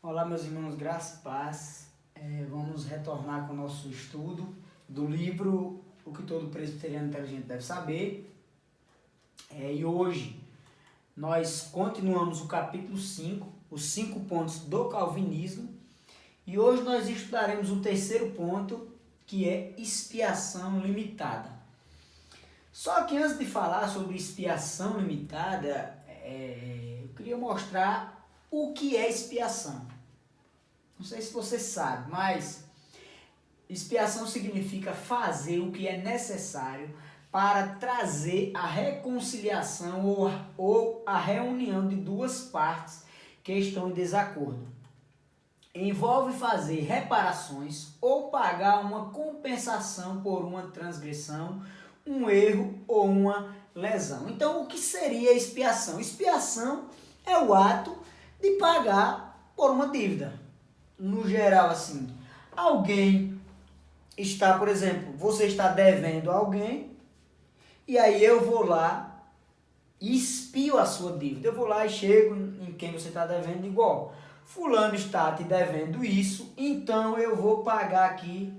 Olá, meus irmãos, graça e paz. Vamos retornar com o nosso estudo do livro O que todo presbiteriano inteligente deve saber. E hoje nós continuamos o capítulo 5, os 5 pontos do calvinismo. E hoje nós estudaremos o terceiro ponto, que é expiação limitada. Só que antes de falar sobre expiação limitada, eu queria mostrar o que é expiação. Não sei se você sabe, mas expiação significa fazer o que é necessário para trazer a reconciliação ou a reunião de duas partes que estão em desacordo. Envolve fazer reparações ou pagar uma compensação por uma transgressão, um erro ou uma lesão. Então, o que seria expiação? Expiação é o ato de pagar por uma dívida. No geral, assim, alguém está, por exemplo, você está devendo a alguém e aí eu vou lá e expio a sua dívida. Eu vou lá e chego em quem você está devendo igual. Fulano está te devendo isso, então eu vou pagar aqui,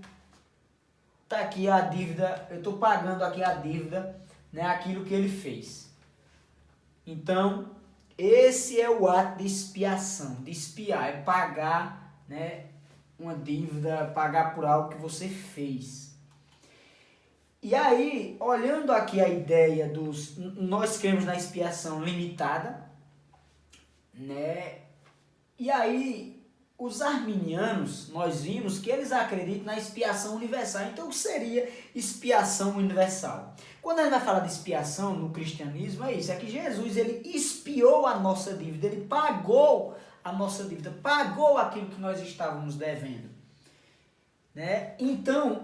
está aqui a dívida, eu estou pagando aqui a dívida, né, aquilo que ele fez. Então, esse é o ato de expiação, de expiar, é pagar, né, uma dívida, pagar por algo que você fez. E aí, olhando aqui a ideia nós cremos na expiação limitada, né? E aí, os arminianos, nós vimos que eles acreditam na expiação universal. Então, o que seria expiação universal? Quando a gente vai falar de expiação no cristianismo, é isso, é que Jesus, ele expiou a nossa dívida, ele pagou a nossa dívida, pagou aquilo que nós estávamos devendo. Né? Então,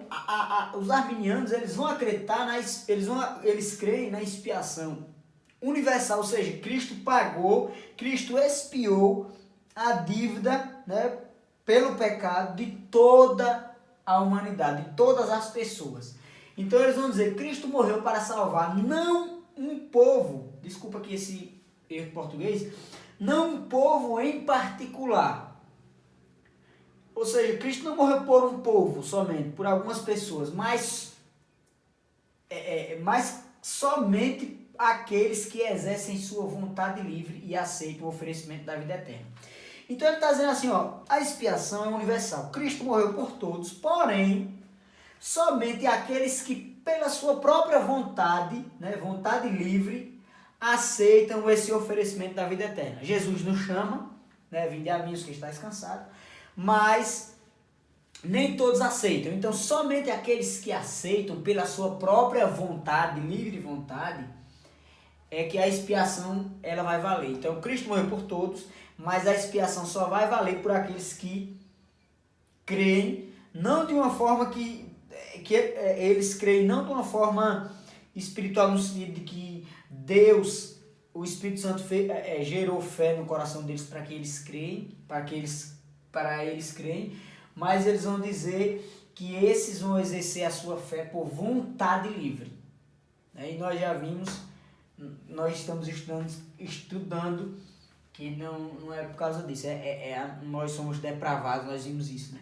os arminianos, eles vão acreditar, eles creem na expiação universal, ou seja, Cristo pagou, Cristo expiou a dívida, né, pelo pecado de toda a humanidade, de todas as pessoas. Então eles vão dizer, Cristo morreu para salvar não um povo, desculpa aqui esse erro português, não um povo em particular. Ou seja, Cristo não morreu por um povo somente, por algumas pessoas, mas somente aqueles que exercem sua vontade livre e aceitam o oferecimento da vida eterna. Então ele está dizendo assim, ó, a expiação é universal. Cristo morreu por todos, porém, somente aqueles que pela sua própria vontade, né, vontade livre, aceitam esse oferecimento da vida eterna. Jesus nos chama, né, vinde a mim os que estáis cansados, mas nem todos aceitam. Então, somente aqueles que aceitam pela sua própria vontade, livre vontade, é que a expiação ela vai valer. Então, Cristo morreu por todos, mas a expiação só vai valer por aqueles que creem, não de uma forma que eles creem, não de uma forma espiritual, no sentido de que Deus, o Espírito Santo gerou fé no coração deles para que eles creem, para eles creem, mas eles vão dizer que esses vão exercer a sua fé por vontade livre. E nós já vimos, nós estamos estudando que não é por causa disso, nós somos depravados, nós vimos isso, né?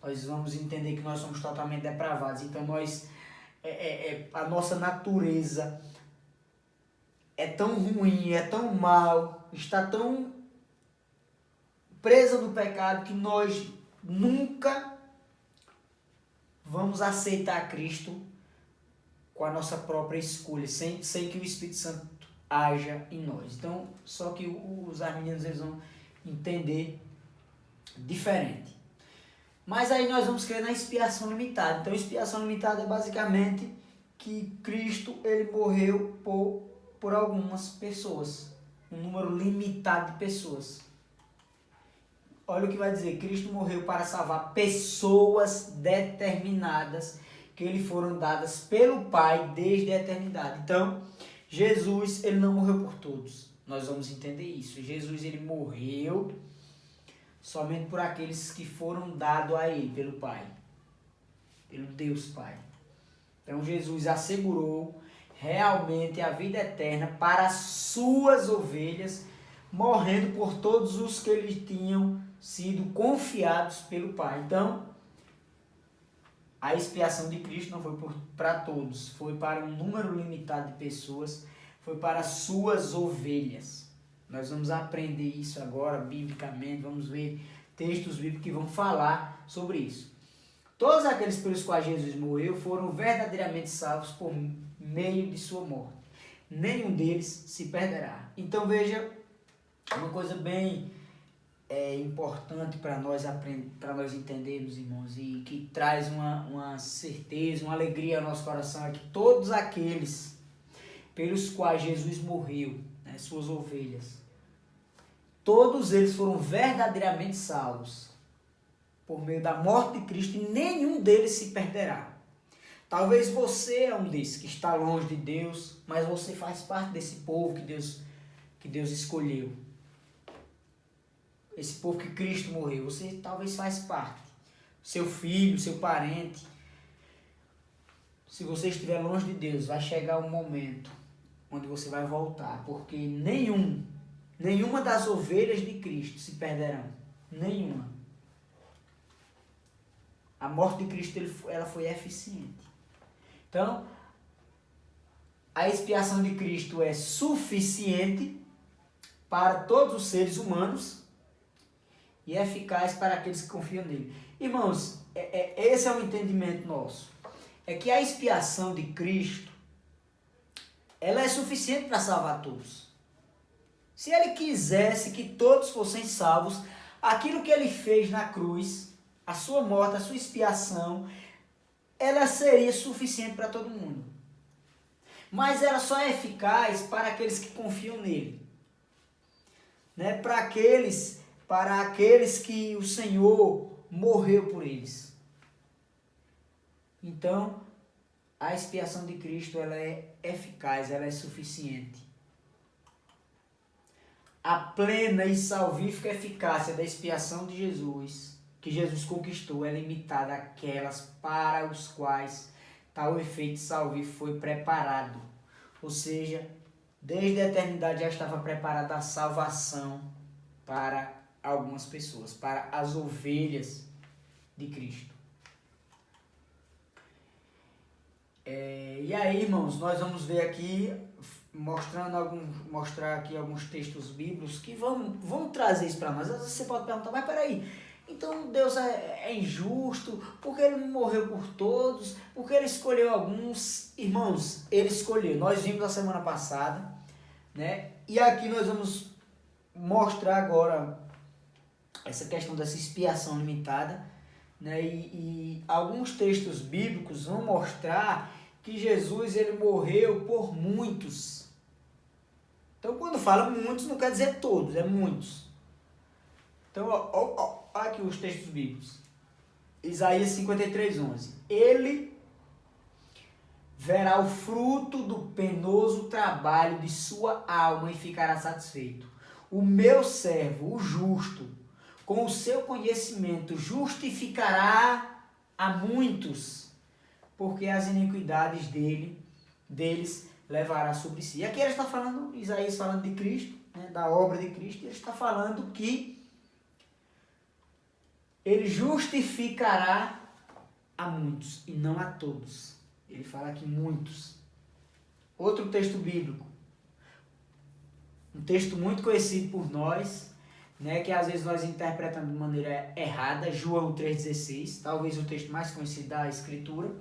Nós vamos entender que nós somos totalmente depravados, então a nossa natureza é tão ruim, é tão mal, está tão presa no pecado que nós nunca vamos aceitar Cristo com a nossa própria escolha, sem que o Espírito Santo haja em nós. Então, só que os arminianos eles vão entender diferente. Mas aí nós vamos crer na expiação limitada. Então, expiação limitada é basicamente que Cristo ele morreu por algumas pessoas, um número limitado de pessoas. Olha o que vai dizer, Cristo morreu para salvar pessoas determinadas que lhe foram dadas pelo Pai desde a eternidade. Então, Jesus, ele não morreu por todos. Nós vamos entender isso. Jesus, ele morreu somente por aqueles que foram dados a ele pelo Pai, pelo Deus Pai. Então, Jesus assegurou realmente a vida eterna para as suas ovelhas, morrendo por todos os que lhe tinham sido confiados pelo Pai. Então, a expiação de Cristo não foi para todos, foi para um número limitado de pessoas, foi para as suas ovelhas. Nós vamos aprender isso agora, biblicamente, vamos ver textos bíblicos que vão falar sobre isso. Todos aqueles pelos quais Jesus morreu foram verdadeiramente salvos por meio de sua morte. Nenhum deles se perderá. Então veja, uma coisa bem importante para nós entendermos, irmãos, e que traz uma certeza, uma alegria ao nosso coração, é que todos aqueles pelos quais Jesus morreu, né, suas ovelhas, todos eles foram verdadeiramente salvos por meio da morte de Cristo, e nenhum deles se perderá. Talvez você é um desses que está longe de Deus, mas você faz parte desse povo que Deus escolheu. Esse povo que Cristo morreu, você talvez faz parte. Seu filho, seu parente. Se você estiver longe de Deus, vai chegar um momento onde você vai voltar, porque nenhuma das ovelhas de Cristo se perderão. Nenhuma. A morte de Cristo ela foi eficiente. Então, a expiação de Cristo é suficiente para todos os seres humanos e eficaz para aqueles que confiam nele. Irmãos, esse é o entendimento nosso. É que a expiação de Cristo, ela é suficiente para salvar todos. Se ele quisesse que todos fossem salvos, aquilo que ele fez na cruz, a sua morte, a sua expiação, ela seria suficiente para todo mundo. Mas ela só é eficaz para aqueles que confiam nele. Né? Para aqueles que o Senhor morreu por eles. Então, a expiação de Cristo ela é eficaz, ela é suficiente. A plena e salvífica eficácia da expiação de Jesus, que Jesus conquistou, é limitada àquelas para os quais tal efeito salvífico foi preparado. Ou seja, desde a eternidade já estava preparada a salvação para algumas pessoas, para as ovelhas de Cristo. E aí, irmãos, nós vamos ver aqui, mostrar aqui alguns textos bíblicos que vão trazer isso para nós. Às vezes você pode perguntar, mas peraí, então Deus é injusto, porque Ele morreu por todos, porque Ele escolheu alguns. Irmãos, Ele escolheu. Nós vimos na semana passada, né? E aqui nós vamos mostrar agora essa questão dessa expiação limitada, né? E alguns textos bíblicos vão mostrar que Jesus ele morreu por muitos. Então, quando fala muitos, não quer dizer todos, é muitos. Então, olha aqui os textos bíblicos. Isaías 53:11. Ele verá o fruto do penoso trabalho de sua alma e ficará satisfeito. O meu servo, o justo, com o seu conhecimento, justificará a muitos, porque as iniquidades deles levará sobre si. E aqui ele está falando, Isaías falando de Cristo, né, da obra de Cristo, ele está falando que ele justificará a muitos e não a todos. Ele fala aqui muitos. Outro texto bíblico, um texto muito conhecido por nós, né, que às vezes nós interpretamos de maneira errada, João 3,16, talvez o texto mais conhecido da Escritura,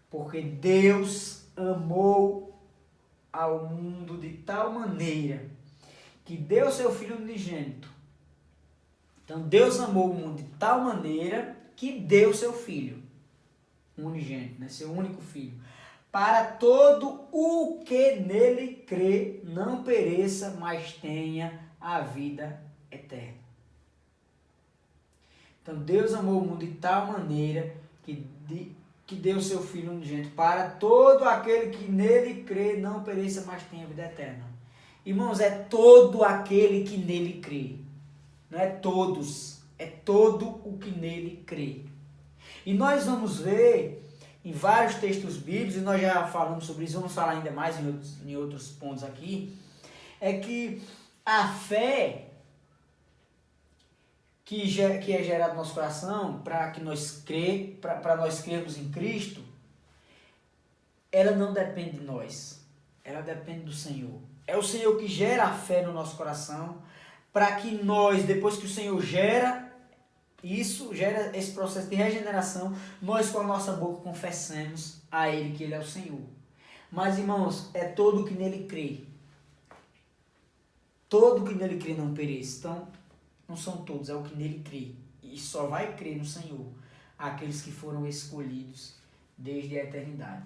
porque Deus amou ao mundo de tal maneira que deu seu Filho unigênito. Então Deus amou o mundo de tal maneira que deu seu Filho unigênito, né, seu único Filho, para todo o que nele crê não pereça, mas tenha a vida eterna. Então Deus amou o mundo de tal maneira que deu seu Filho unigênito para todo aquele que nele crê não pereça, mas tenha vida eterna. Irmãos, é todo aquele que nele crê. Não é todos, é todo o que nele crê. E nós vamos ver em vários textos bíblicos, e nós já falamos sobre isso, vamos falar ainda mais em outros pontos aqui, é que a fé que é gerado no nosso coração para nós crermos em Cristo, ela não depende de nós, ela depende do Senhor. É o Senhor que gera a fé no nosso coração, para que nós, depois que o Senhor gera esse processo de regeneração, nós com a nossa boca confessemos a Ele que Ele é o Senhor. Mas, irmãos, é todo que nele crê. Todo que nele crê não pereça. Então, não são todos, é o que nele crê. E só vai crer no Senhor aqueles que foram escolhidos desde a eternidade.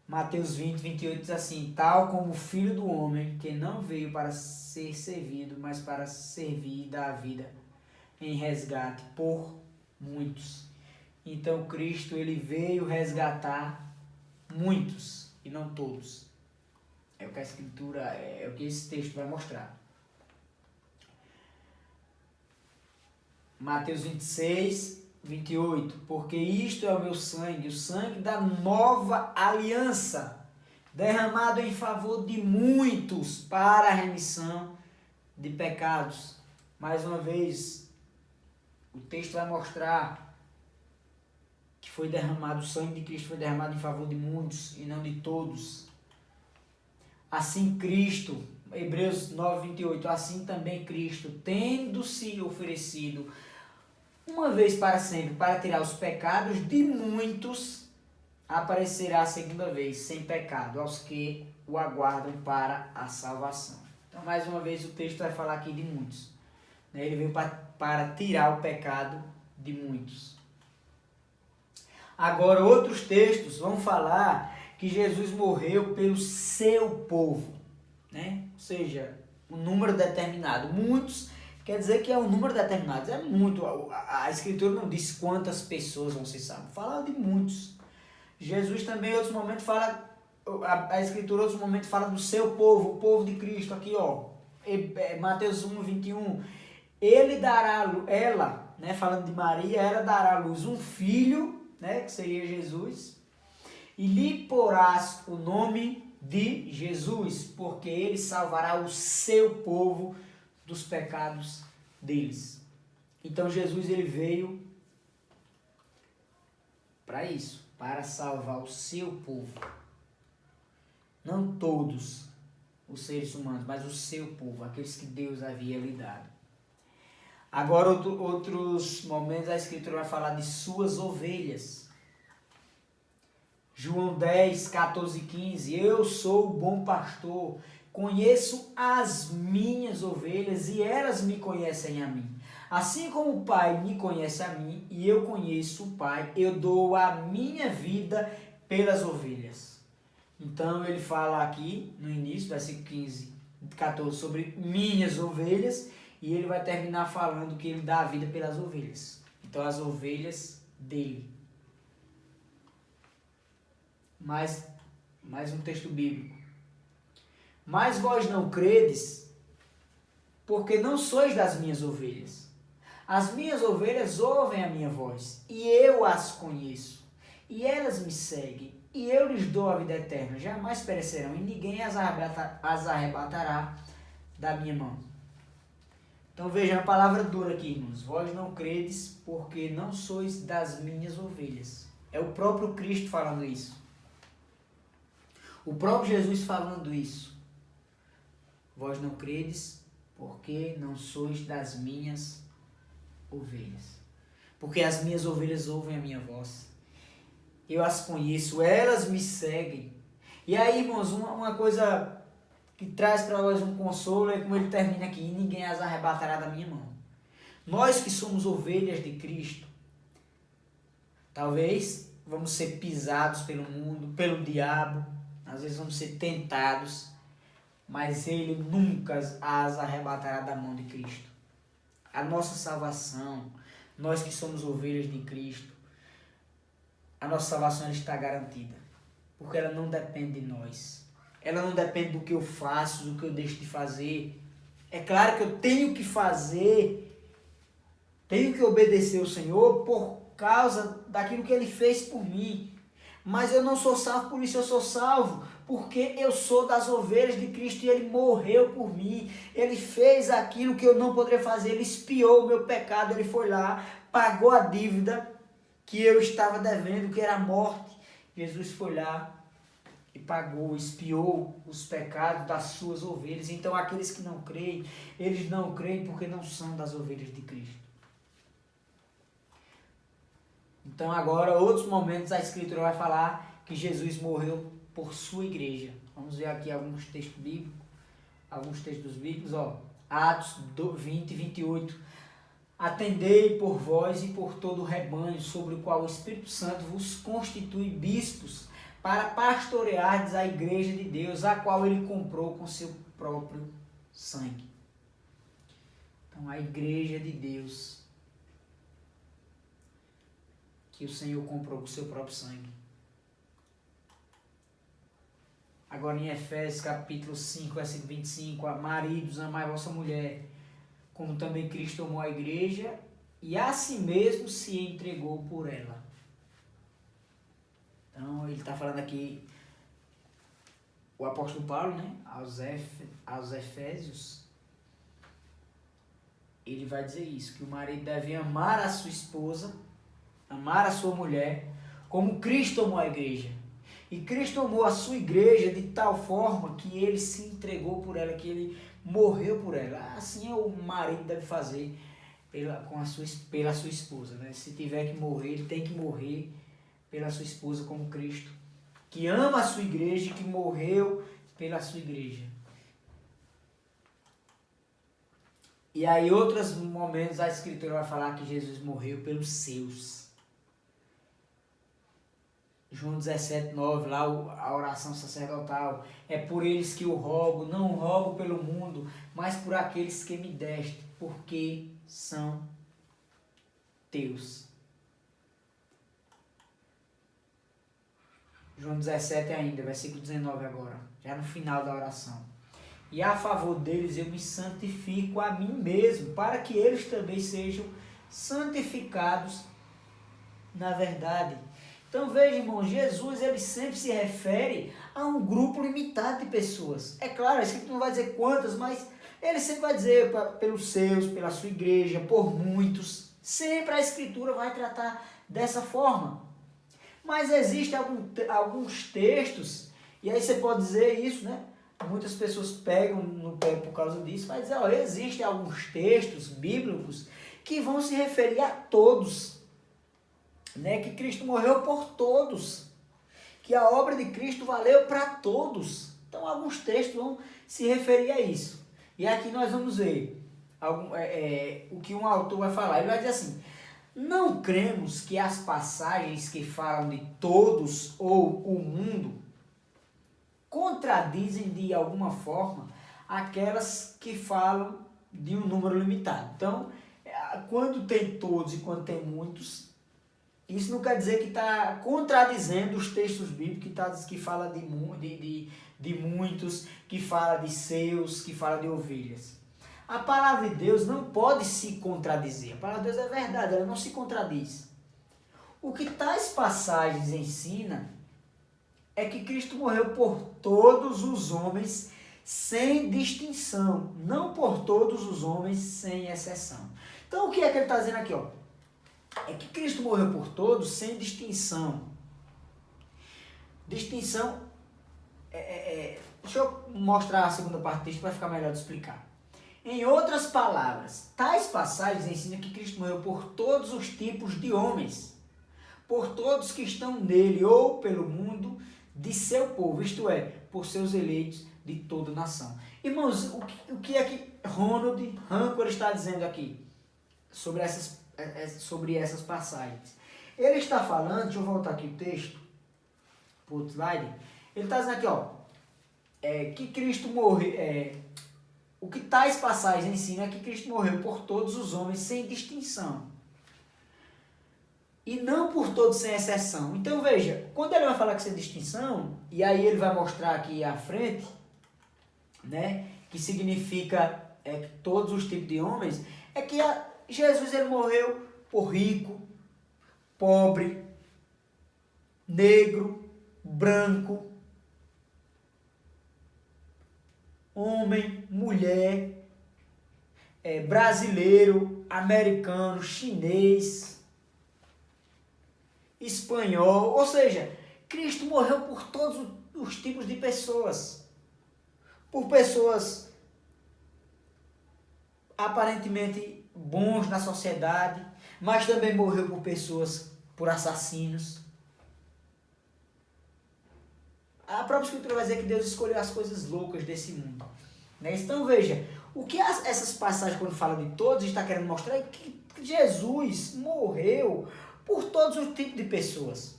Mateus 20, 28 diz assim: tal como o Filho do Homem, que não veio para ser servido, mas para servir e dar a vida em resgate por muitos. Então Cristo, ele veio resgatar muitos e não todos. É o que a Escritura, é o que esse texto vai mostrar. Mateus 26, 28, porque isto é o meu sangue, o sangue da nova aliança, derramado em favor de muitos para a remissão de pecados. Mais uma vez, o texto vai mostrar que foi derramado, o sangue de Cristo foi derramado em favor de muitos e não de todos. Assim Cristo, Hebreus 9, 28, assim também Cristo, tendo-se oferecido uma vez para sempre, para tirar os pecados de muitos, aparecerá a segunda vez, sem pecado, aos que o aguardam para a salvação. Então, mais uma vez, o texto vai falar aqui de muitos. Ele veio para tirar o pecado de muitos. Agora, outros textos vão falar que Jesus morreu pelo seu povo, né? Ou seja, um número determinado. Muitos quer dizer que é um número determinado, é muito. A Escritura não diz quantas pessoas vão ser salvas, fala de muitos. Jesus também em outros momentos fala, a Escritura em outros momentos fala do seu povo, o povo de Cristo, aqui ó, Mateus 1, 21, ela, né, falando de Maria, ela dará à luz um filho, né, que seria Jesus, e lhe porás o nome de Jesus, porque ele salvará o seu povo dos pecados deles. Então Jesus, ele veio para isso, para salvar o seu povo. Não todos os seres humanos, mas o seu povo, aqueles que Deus havia lhe dado. Agora, outros momentos a Escritura vai falar de suas ovelhas. João 10, 14 e 15. Eu sou o bom pastor, conheço as minhas ovelhas e elas me conhecem a mim. Assim como o Pai me conhece a mim e eu conheço o Pai, eu dou a minha vida pelas ovelhas. Então ele fala aqui no início, versículo 15, 14, sobre minhas ovelhas, e ele vai terminar falando que ele dá a vida pelas ovelhas. Então as ovelhas dele. Mais um texto bíblico. Mas vós não credes, porque não sois das minhas ovelhas. As minhas ovelhas ouvem a minha voz, e eu as conheço, e elas me seguem, e eu lhes dou a vida eterna, jamais perecerão, e ninguém as arrebatará da minha mão. Então vejam a palavra dura aqui, irmãos. Vós não credes, porque não sois das minhas ovelhas. É o próprio Cristo falando isso. O próprio Jesus falando isso. Vós não credes, porque não sois das minhas ovelhas. Porque as minhas ovelhas ouvem a minha voz. Eu as conheço, elas me seguem. E aí, irmãos, uma coisa que traz para nós um consolo é como ele termina aqui: ninguém as arrebatará da minha mão. Nós que somos ovelhas de Cristo, talvez vamos ser pisados pelo mundo, pelo diabo, às vezes vamos ser tentados, mas ele nunca as arrebatará da mão de Cristo. A nossa salvação, nós que somos ovelhas de Cristo, a nossa salvação está garantida, porque ela não depende de nós. Ela não depende do que eu faço, do que eu deixo de fazer. É claro que eu tenho que fazer, tenho que obedecer ao Senhor por causa daquilo que Ele fez por mim. Mas eu não sou salvo por isso, eu sou salvo porque eu sou das ovelhas de Cristo e Ele morreu por mim. Ele fez aquilo que eu não poderia fazer, Ele expiou o meu pecado, Ele foi lá, pagou a dívida que eu estava devendo, que era a morte. Jesus foi lá e pagou, expiou os pecados das suas ovelhas. Então aqueles que não creem, eles não creem porque não são das ovelhas de Cristo. Então agora, outros momentos, a Escritura vai falar que Jesus morreu por sua igreja. Vamos ver aqui alguns textos bíblicos, ó. Atos 20 e 28. Atendei por vós e por todo o rebanho, sobre o qual o Espírito Santo vos constitui bispos, para pastoreardes a igreja de Deus, a qual ele comprou com seu próprio sangue. Então, a igreja de Deus, que o Senhor comprou com seu próprio sangue. Agora em Efésios capítulo 5, versículo 25, maridos, amai vossa mulher, como também Cristo amou a igreja e a si mesmo se entregou por ela. Então ele está falando aqui, o apóstolo Paulo, né, aos Efésios, ele vai dizer isso, que o marido deve amar a sua esposa, amar a sua mulher, como Cristo amou a igreja. E Cristo amou a sua igreja de tal forma que ele se entregou por ela, que ele morreu por ela. Assim é o marido deve fazer pela sua esposa, né? Se tiver que morrer, ele tem que morrer pela sua esposa como Cristo, que ama a sua igreja e que morreu pela sua igreja. E aí, outros momentos, a Escritura vai falar que Jesus morreu pelos seus. João 17:9, lá a oração sacerdotal. É por eles que eu rogo, não rogo pelo mundo, mas por aqueles que me deste, porque são teus. João 17 ainda, versículo 19 agora, já no final da oração. E a favor deles eu me santifico a mim mesmo, para que eles também sejam santificados na verdade. Então veja, irmão, Jesus ele sempre se refere a um grupo limitado de pessoas. É claro, a Escritura não vai dizer quantas, mas ele sempre vai dizer pelos seus, pela sua igreja, por muitos. Sempre a Escritura vai tratar dessa forma. Mas existem alguns textos, e aí você pode dizer isso, né? Muitas pessoas pegam no pé por causa disso, mas dizer, ó, existem alguns textos bíblicos que vão se referir a todos, né? Que Cristo morreu por todos, que a obra de Cristo valeu para todos. Então alguns textos vão se referir a isso. E aqui nós vamos ver o que um autor vai falar. Ele vai dizer assim: não cremos que as passagens que falam de todos ou o mundo contradizem de alguma forma aquelas que falam de um número limitado. Então, quando tem todos e quando tem muitos, isso não quer dizer que está contradizendo os textos bíblicos que fala de muitos, que fala de seus, que fala de ovelhas. A palavra de Deus não pode se contradizer. A palavra de Deus é verdade, ela não se contradiz. O que tais passagens ensinam é que Cristo morreu por todos os homens sem distinção, não por todos os homens sem exceção. Então o que é que ele está dizendo aqui? Ó? É que Cristo morreu por todos sem distinção. Distinção, deixa eu mostrar a segunda parte do texto para ficar melhor de explicar. Em outras palavras, tais passagens ensinam que Cristo morreu por todos os tipos de homens, por todos que estão nele ou pelo mundo de seu povo, isto é, por seus eleitos de toda nação. Irmãos, o que é que Ronald Rancor está dizendo aqui sobre essas passagens? Ele está falando, deixa eu voltar aqui o texto, para o slide, ele está dizendo aqui, ó, que Cristo morreu, o que tais passagens ensinam é que Cristo morreu por todos os homens sem distinção. E não por todos sem exceção. Então veja, quando ele vai falar que sem distinção, e aí ele vai mostrar aqui à frente, né, que significa todos os tipos de homens, é que Jesus ele morreu por rico, pobre, negro, branco, homem, mulher, brasileiro, americano, chinês, espanhol, ou seja, Cristo morreu por todos os tipos de pessoas. Por pessoas aparentemente bons na sociedade, mas também morreu por assassinos. A própria Escritura vai dizer que Deus escolheu as coisas loucas desse mundo. Né? Então veja, o que essas passagens, quando falam de todos, está querendo mostrar é que Jesus morreu por todos os tipos de pessoas.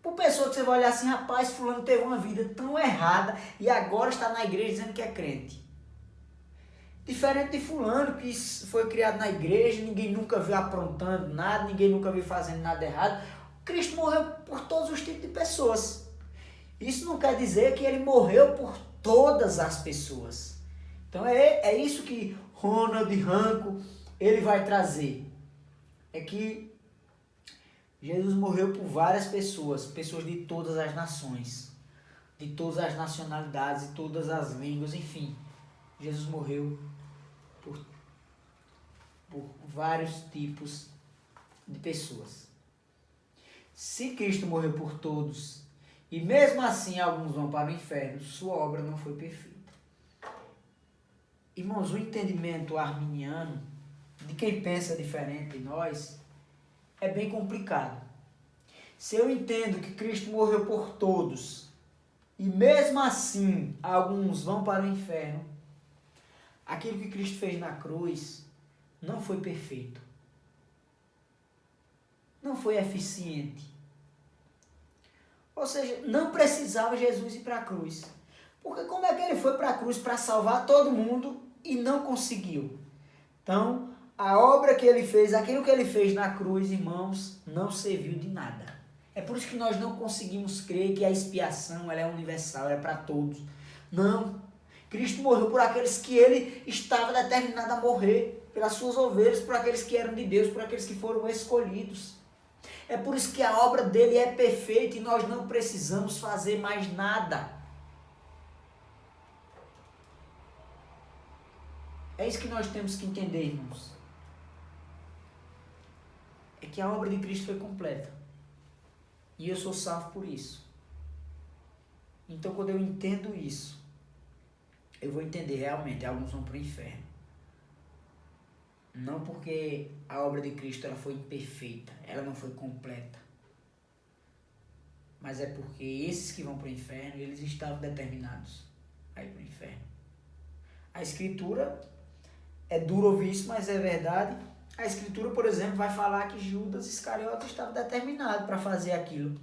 Por pessoas que você vai olhar assim, rapaz, fulano teve uma vida tão errada e agora está na igreja dizendo que é crente. Diferente de fulano que foi criado na igreja, ninguém nunca viu aprontando nada, ninguém nunca viu fazendo nada errado. Cristo morreu por todos os tipos de pessoas. Isso não quer dizer que ele morreu por todas as pessoas. Então é isso que Ronald Ranco ele vai trazer. É que Jesus morreu por várias pessoas, pessoas de todas as nações, de todas as nacionalidades, de todas as línguas, enfim. Jesus morreu por vários tipos de pessoas. Se Cristo morreu por todos, e mesmo assim alguns vão para o inferno, sua obra não foi perfeita. Irmãos, o entendimento arminiano, de quem pensa diferente de nós, é bem complicado. Se eu entendo que Cristo morreu por todos, e mesmo assim alguns vão para o inferno, aquilo que Cristo fez na cruz não foi perfeito. Não foi eficiente. Ou seja, não precisava Jesus ir para a cruz. Porque como é que ele foi para a cruz para salvar todo mundo e não conseguiu? Então, a obra que ele fez, aquilo que ele fez na cruz, irmãos, não serviu de nada. É por isso que nós não conseguimos crer que a expiação ela é universal, é para todos. Não. Cristo morreu por aqueles que ele estava determinado a morrer, pelas suas ovelhas, por aqueles que eram de Deus, por aqueles que foram escolhidos. É por isso que a obra dele é perfeita e nós não precisamos fazer mais nada. É isso que nós temos que entender, irmãos. É que a obra de Cristo foi completa. E eu sou salvo por isso. Então, quando eu entendo isso, eu vou entender realmente, alguns vão para o inferno. Não porque a obra de Cristo ela foi imperfeita, ela não foi completa. Mas é porque esses que vão para o inferno, eles estavam determinados a ir para o inferno. A Escritura, é duro ouvir isso, mas é verdade. A Escritura, por exemplo, vai falar que Judas Iscariote estava determinado para fazer aquilo.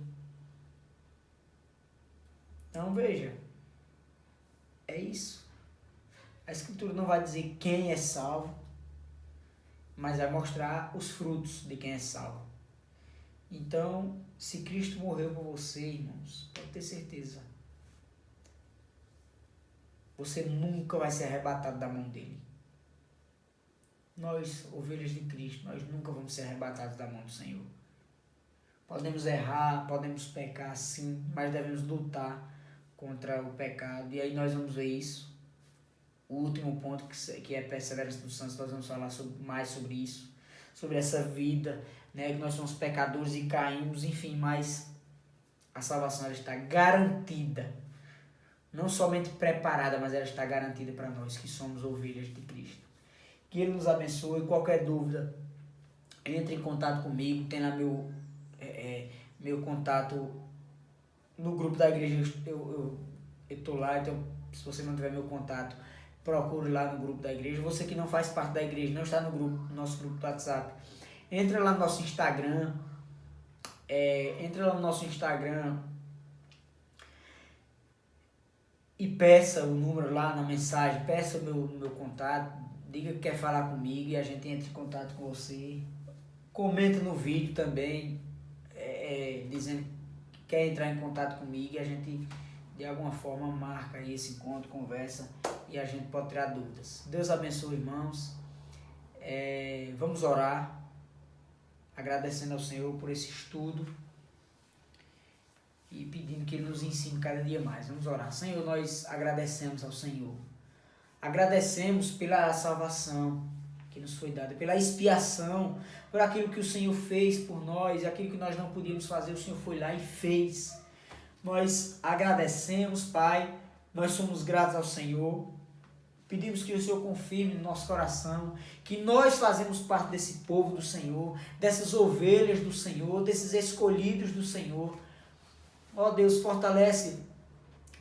Então veja, é isso. A Escritura não vai dizer quem é salvo, mas vai mostrar os frutos de quem é salvo. Então, se Cristo morreu por você, irmãos, pode ter certeza, você nunca vai ser arrebatado da mão dele. Nós, ovelhas de Cristo, nós nunca vamos ser arrebatados da mão do Senhor. Podemos errar, podemos pecar sim, mas devemos lutar contra o pecado. E aí nós vamos ver isso. O último ponto, que é perseverança dos santos, nós vamos falar mais sobre isso. Sobre essa vida, né, que nós somos pecadores e caímos, enfim, mas a salvação ela está garantida. Não somente preparada, mas ela está garantida para nós que somos ovelhas de Cristo. Que Ele nos abençoe. Qualquer dúvida, entre em contato comigo. Tem lá meu contato no grupo da igreja. Eu estou lá, então se você não tiver meu contato, procure lá no grupo da igreja. Você que não faz parte da igreja, não está no nosso grupo do WhatsApp, entra lá no nosso Instagram. E peça o número lá na mensagem, peça o meu contato, diga que quer falar comigo e a gente entra em contato com você. Comenta no vídeo também, dizendo que quer entrar em contato comigo e a gente de alguma forma marca aí esse encontro, conversa e a gente pode tirar dúvidas. Deus abençoe, irmãos. Vamos orar, agradecendo ao Senhor por esse estudo e pedindo que Ele nos ensine cada dia mais. Vamos orar. Senhor, nós agradecemos ao Senhor Agradecemos pela salvação que nos foi dada, pela expiação, por aquilo que o Senhor fez por nós, aquilo que nós não podíamos fazer, o Senhor foi lá e fez. Nós agradecemos, Pai, nós somos gratos ao Senhor, pedimos que o Senhor confirme no nosso coração que nós fazemos parte desse povo do Senhor, dessas ovelhas do Senhor, desses escolhidos do Senhor. Ó Deus, fortalece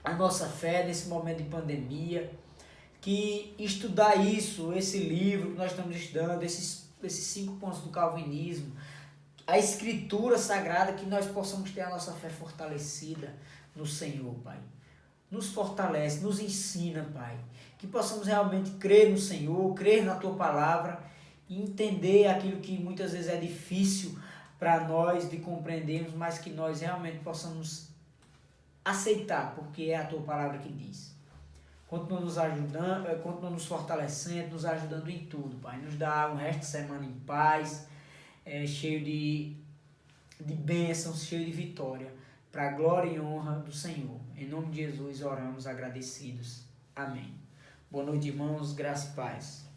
a nossa fé nesse momento de pandemia, que estudar isso, esse livro que nós estamos estudando, esses 5 pontos do calvinismo, a escritura sagrada, que nós possamos ter a nossa fé fortalecida no Senhor, Pai. Nos fortalece, nos ensina, Pai, que possamos realmente crer no Senhor, crer na Tua Palavra e entender aquilo que muitas vezes é difícil para nós de compreendermos, mas que nós realmente possamos aceitar, porque é a Tua Palavra que diz. Continua nos ajudando, continua nos fortalecendo, nos ajudando em tudo, Pai. Nos dá um resto de semana em paz, cheio de bênçãos, cheio de vitória, para a glória e honra do Senhor. Em nome de Jesus oramos agradecidos. Amém. Boa noite, irmãos. Graça e paz.